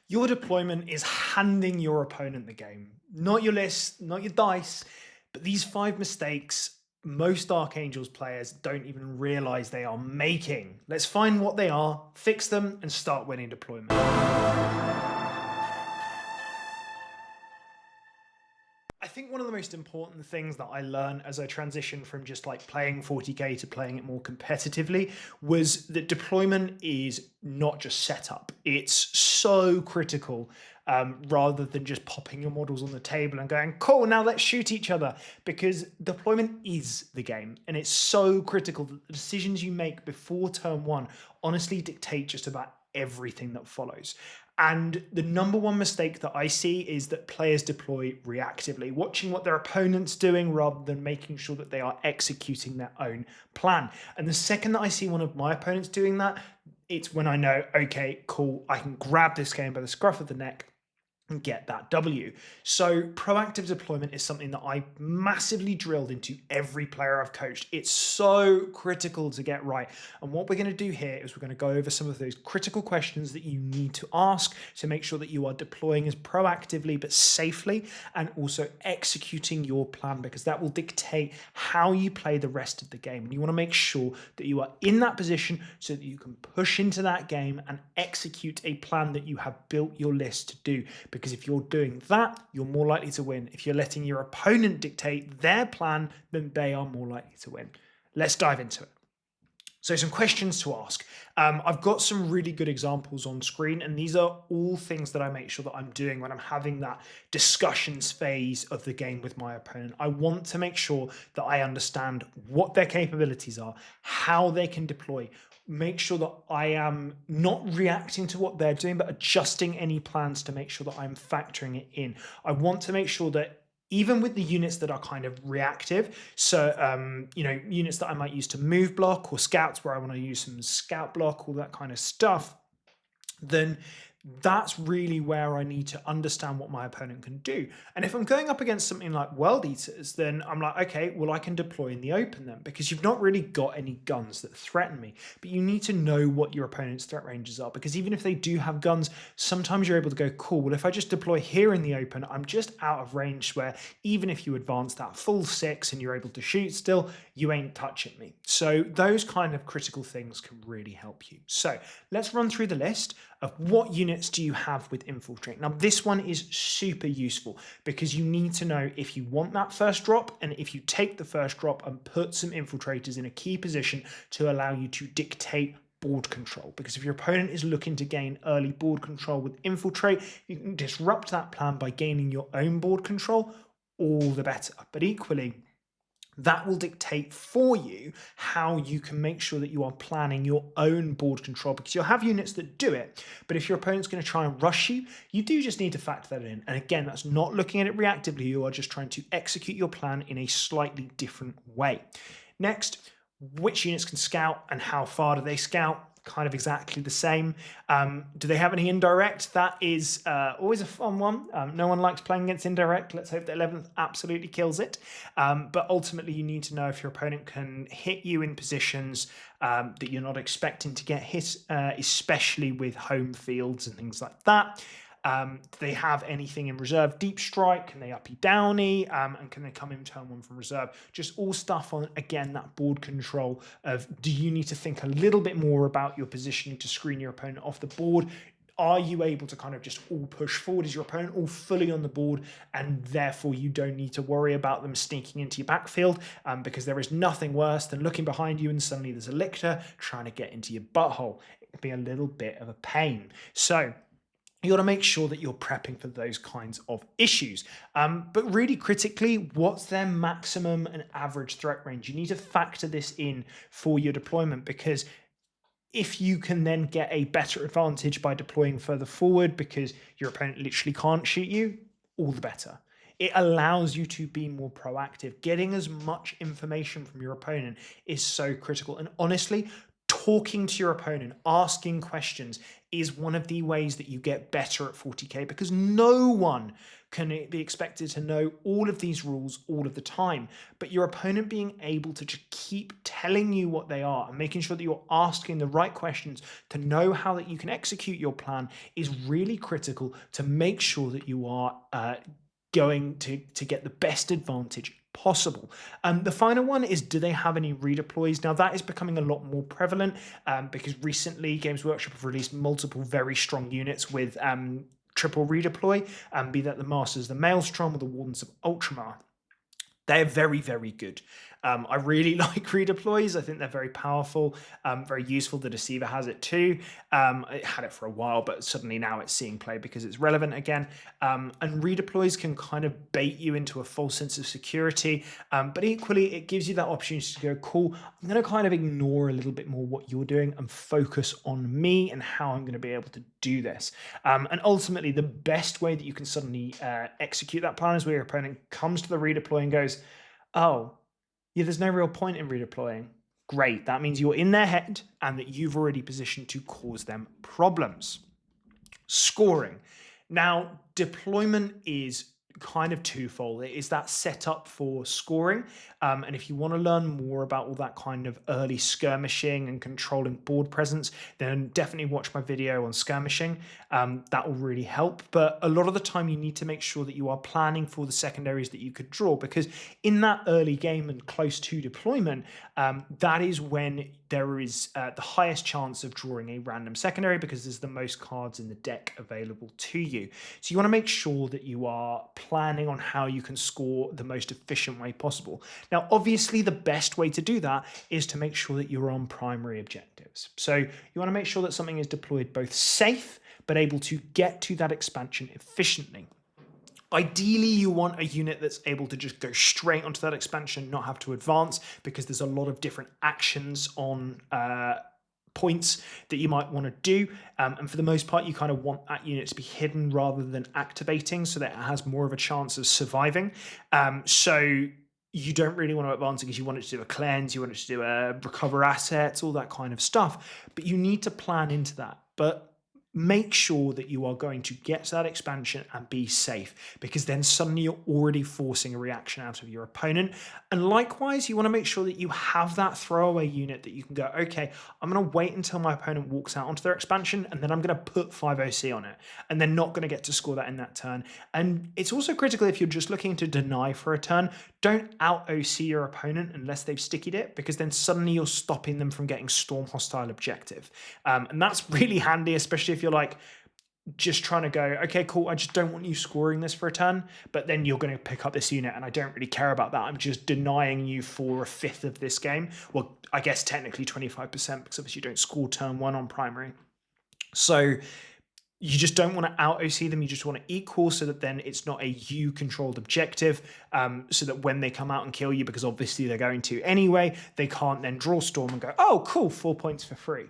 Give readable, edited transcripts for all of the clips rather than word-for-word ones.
Your deployment is handing your opponent the game, not your list, not your dice, but these 5 mistakes most Archangels players don't even realize they are making. Let's find what they are, fix them, and start winning deployment. I think one of the most important things that I learned as I transitioned from just like playing 40k to playing it more competitively was that deployment is not just setup. It's so critical, rather than just popping your models on the table and going, cool, now let's shoot each other. Because deployment is the game. And it's so critical that the decisions you make before turn one honestly dictate just about everything that follows. And the number one mistake that I see is that players deploy reactively, watching what their opponent's doing rather than making sure that they are executing their own plan. And the second that I see one of my opponents doing that, it's when I know, okay, cool, I can grab this game by the scruff of the neck and get that W. So proactive deployment is something that I massively drilled into every player I've coached. It's so critical to get right. And what we're going to do here is we're going to go over some of those critical questions that you need to ask to make sure that you are deploying as proactively but safely, and also executing your plan, because that will dictate how you play the rest of the game. And you want to make sure that you are in that position so that you can push into that game and execute a plan that you have built your list to do. Because if you're doing that, you're more likely to win. If you're letting your opponent dictate their plan, then they are more likely to win. Let's dive into it. So some questions to ask. I've got some really good examples on screen, and these are all things that I make sure that I'm doing when I'm having that discussions phase of the game with my opponent. I want to make sure that I understand what their capabilities are, how they can deploy, make sure that I am not reacting to what they're doing, but adjusting any plans to make sure that I'm factoring it in. I want to make sure that even with the units that are kind of reactive, so units that I might use to move block, or scouts where I want to use some scout block, all that kind of stuff, then that's really where I need to understand what my opponent can do. And if I'm going up against something like World Eaters, then I'm like, okay, well, I can deploy in the open then, because you've not really got any guns that threaten me. But you need to know what your opponent's threat ranges are, because even if they do have guns, sometimes you're able to go, cool, well, if I just deploy here in the open, I'm just out of range, where even if you advance that full 6 and you're able to shoot still, you ain't touching me. So those kind of critical things can really help you. So let's run through the list of what units do you have with infiltrate. Now this one is super useful, because you need to know if you want that first drop, and if you take the first drop and put some infiltrators in a key position to allow you to dictate board control. Because if your opponent is looking to gain early board control with infiltrate, you can disrupt that plan by gaining your own board control, all the better. But equally, that will dictate for you how you can make sure that you are planning your own board control, because you'll have units that do it. But if your opponent's going to try and rush you, you do just need to factor that in. And again, that's not looking at it reactively. You are just trying to execute your plan in a slightly different way. Next, which units can scout and how far do they scout? Kind of exactly the same. Do they have any indirect? That is always a fun one. No one likes playing against indirect. Let's hope that 11th absolutely kills it. But ultimately, you need to know if your opponent can hit you in positions that you're not expecting to get hit, especially with home fields and things like that. Do they have anything in reserve? Deep strike? Can they uppy downy? And can they come in turn 1 from reserve? Just all stuff on, again, that board control of, do you need to think a little bit more about your positioning to screen your opponent off the board? Are you able to kind of just all push forward? Is your opponent all fully on the board, and therefore you don't need to worry about them sneaking into your backfield? Because there is nothing worse than looking behind you and suddenly there's a lictor trying to get into your butthole. It can be a little bit of a pain. So you got to make sure that you're prepping for those kinds of issues. But really critically, what's their maximum and average threat range? You need to factor this in for your deployment, because if you can then get a better advantage by deploying further forward because your opponent literally can't shoot you, all the better. It allows you to be more proactive. Getting as much information from your opponent is so critical. And honestly, talking to your opponent, asking questions is one of the ways that you get better at 40k, because no one can be expected to know all of these rules all of the time. But your opponent being able to just keep telling you what they are and making sure that you're asking the right questions to know how that you can execute your plan is really critical to make sure that you are going to get the best advantage possible. The final one is, do they have any redeploys? Now that is becoming a lot more prevalent because recently Games Workshop have released multiple very strong units with triple redeploy, be that the Masters, the Maelstrom, or the Wardens of Ultramar. They're very, very good. I really like redeploys. I think they're very powerful, very useful. The Deceiver has it too. It had it for a while, but suddenly now it's seeing play because it's relevant again. And redeploys can kind of bait you into a false sense of security, but equally it gives you that opportunity to go, cool, I'm going to kind of ignore a little bit more what you're doing and focus on me and how I'm going to be able to do this. And ultimately, the best way that you can suddenly execute that plan is where your opponent comes to the redeploy and goes, oh, yeah, there's no real point in redeploying. Great, that means you're in their head and that you've already positioned to cause them problems. Scoring. Now, deployment is kind of twofold. It is that setup for scoring. And if you want to learn more about all that kind of early skirmishing and controlling board presence, then definitely watch my video on skirmishing. That will really help. But a lot of the time, you need to make sure that you are planning for the secondaries that you could draw, because in that early game and close to deployment, that is when there is the highest chance of drawing a random secondary, because there's the most cards in the deck available to you. So you want to make sure that you are planning on how you can score the most efficient way possible. Now, obviously, the best way to do that is to make sure that you're on primary objectives. So you want to make sure that something is deployed both safe, but able to get to that expansion efficiently. Ideally, you want a unit that's able to just go straight onto that expansion, not have to advance, because there's a lot of different actions on points that you might want to do. And for the most part, you kind of want that unit to be hidden rather than activating, so that it has more of a chance of surviving. So you don't really want to advance it because you want it to do a cleanse, you want it to do a recover assets, all that kind of stuff. But you need to plan into that. But make sure that you are going to get to that expansion and be safe, because then suddenly you're already forcing a reaction out of your opponent. And likewise, you want to make sure that you have that throwaway unit that you can go, okay, I'm going to wait until my opponent walks out onto their expansion, and then I'm going to put 5 OC on it, and they're not going to get to score that in that turn. And it's also critical, if you're just looking to deny for a turn, don't out OC your opponent unless they've stickied it, because then suddenly you're stopping them from getting storm hostile objective. And that's really handy, especially if you're like just trying to go, okay, cool, I just don't want you scoring this for a turn, but then you're going to pick up this unit and I don't really care about that. I'm just denying you for a fifth of this game. Well, I guess technically 25%, because obviously you don't score turn one on primary. So you just don't want to out OC them. You just want to equal, so that then it's not a you controlled objective, so that when they come out and kill you, because obviously they're going to anyway, they can't then draw storm and go, oh, cool, 4 points for free.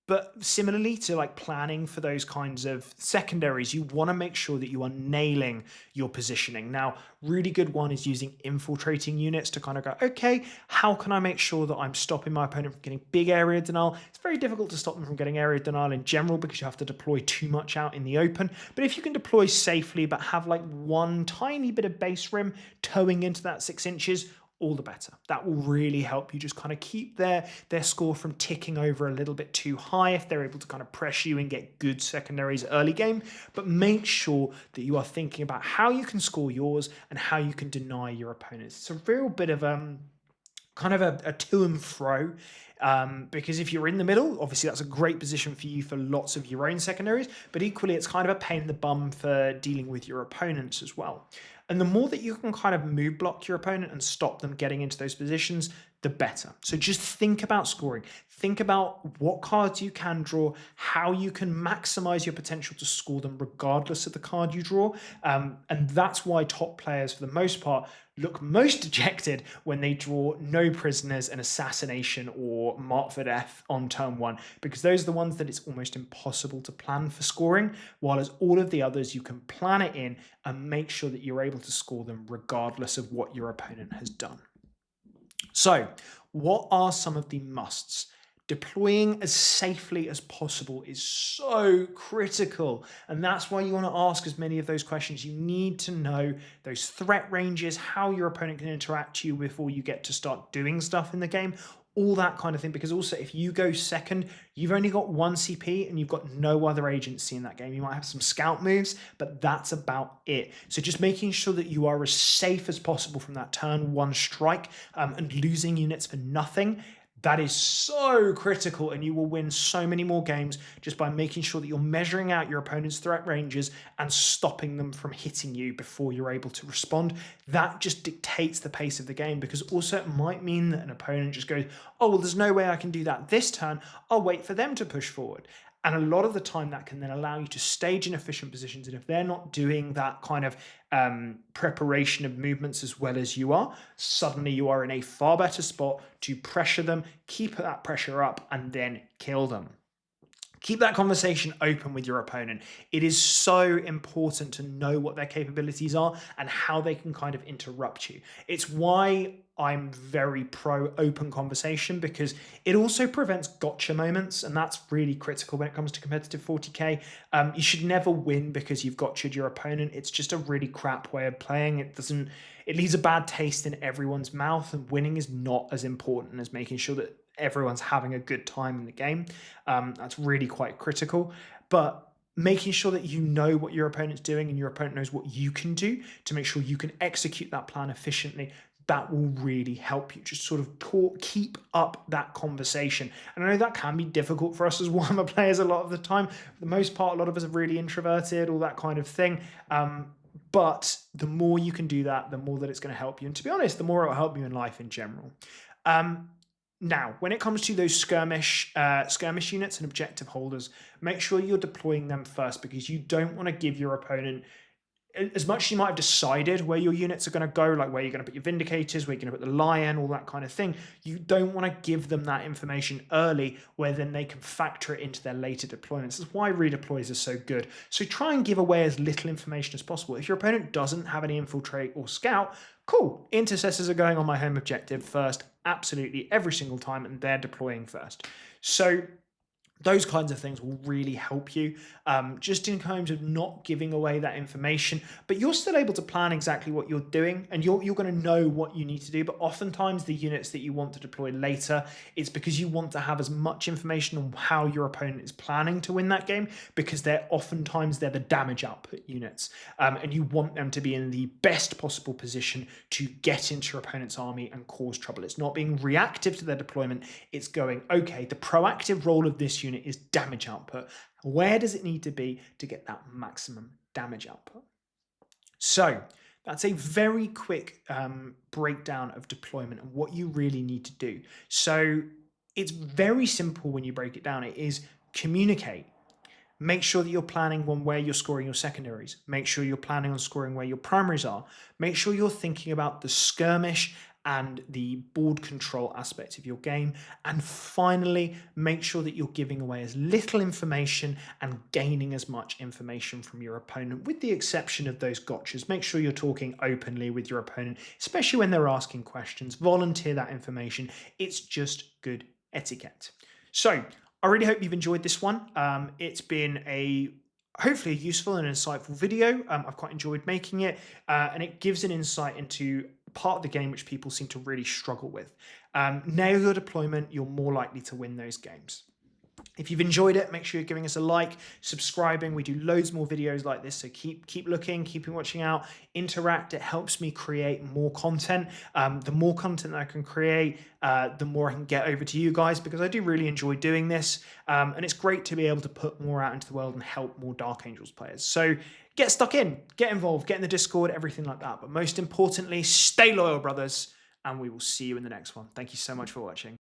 But similarly to like planning for those kinds of secondaries, you want to make sure that you are nailing your positioning. Now, really good one is using infiltrating units to kind of go, okay, how can I make sure that I'm stopping my opponent from getting big area denial? It's very difficult to stop them from getting area denial in general, because you have to deploy too much out in the open. But if you can deploy safely, but have like one tiny bit of base rim towing into that 6 inches, all the better. That will really help you just kind of keep their score from ticking over a little bit too high if they're able to kind of press you and get good secondaries early game. But make sure that you are thinking about how you can score yours and how you can deny your opponents. It's a real bit of kind of a to and fro. Because if you're in the middle, obviously that's a great position for you for lots of your own secondaries, but equally it's kind of a pain in the bum for dealing with your opponents as well. And the more that you can kind of move block your opponent and stop them getting into those positions, the better. So just think about scoring. Think about what cards you can draw, how you can maximize your potential to score them regardless of the card you draw. And that's why top players, for the most part, look most dejected when they draw no prisoners, an assassination, or mark for death on turn one, because those are the ones that it's almost impossible to plan for scoring, while as all of the others you can plan it in and make sure that you're able to score them regardless of what your opponent has done. So What are some of the musts? Deploying as safely as possible is so critical. And that's why you want to ask as many of those questions. You need to know those threat ranges, how your opponent can interact to you before you get to start doing stuff in the game, all that kind of thing. Because also, if you go second, you've only got one CP and you've got no other agency in that game. You might have some scout moves, but that's about it. So just making sure that you are as safe as possible from that turn one strike, and losing units for nothing, that is so critical, and you will win so many more games just by making sure that you're measuring out your opponent's threat ranges and stopping them from hitting you before you're able to respond. That just dictates the pace of the game, because also it might mean that an opponent just goes, oh, well, there's no way I can do that this turn. I'll wait for them to push forward. And a lot of the time that can then allow you to stage in efficient positions. And if they're not doing that kind of preparation of movements as well as you are, suddenly you are in a far better spot to pressure them, keep that pressure up, and then kill them. Keep that conversation open with your opponent. It is so important to know what their capabilities are and how they can kind of interrupt you. It's why I'm very pro open conversation, because it also prevents gotcha moments, and that's really critical when it comes to competitive 40k. You should never win because you've gotcha'd your opponent. It's just a really crap way of playing. It leaves a bad taste in everyone's mouth, and winning is not as important as making sure that everyone's having a good time in the game. That's really quite critical. But making sure that you know what your opponent's doing and your opponent knows what you can do to make sure you can execute that plan efficiently, that will really help you. Just sort of keep up that conversation. And I know that can be difficult for us as Warhammer players a lot of the time. For the most part, a lot of us are really introverted, all that kind of thing. But the more you can do that, the more that it's going to help you. And to be honest, the more it will help you in life in general. Now, when it comes to those skirmish units and objective holders, make sure you're deploying them first, because you don't want to give your opponent, as much as you might have decided where your units are going to go, like where you're going to put your Vindicators, where you're going to put the Lion, all that kind of thing, you don't want to give them that information early where then they can factor it into their later deployments. That's why redeploys are so good. So try and give away as little information as possible. If your opponent doesn't have any infiltrate or scout, cool, intercessors are going on my home objective first, absolutely every single time, and they're deploying first. So those kinds of things will really help you, just in terms of not giving away that information, but you're still able to plan exactly what you're doing, and you're going to know what you need to do. But oftentimes the units that you want to deploy later, it's because you want to have as much information on how your opponent is planning to win that game, because they're the damage output units, and you want them to be in the best possible position to get into your opponent's army and cause trouble. It's not being reactive to their deployment. It's going, okay, the proactive role of this unit is damage output. Where does it need to be to get that maximum damage output? So that's a very quick breakdown of deployment and what you really need to do. So it's very simple when you break it down. It is communicate. Make sure that you're planning on where you're scoring your secondaries. Make sure you're planning on scoring where your primaries are. Make sure you're thinking about the skirmish and the board control aspect of your game. And finally, make sure that you're giving away as little information and gaining as much information from your opponent, with the exception of those gotchas. Make sure you're talking openly with your opponent, especially when they're asking questions. Volunteer that information. It's just good etiquette. So I really hope you've enjoyed this one. It's been hopefully a useful and insightful video. I've quite enjoyed making it, and it gives an insight into part of the game which people seem to really struggle with. Nail your deployment, you're more likely to win those games. If you've enjoyed it, make sure you're giving us a like, subscribing. We do loads more videos like this, so keep looking, keep watching out, interact. It helps me create more content. The more content that I can create, the more I can get over to you guys, because I do really enjoy doing this. And it's great to be able to put more out into the world and help more Dark Angels players. So get stuck in, get involved, get in the Discord, everything like that. But most importantly, stay loyal, brothers, and we will see you in the next one. Thank you so much for watching.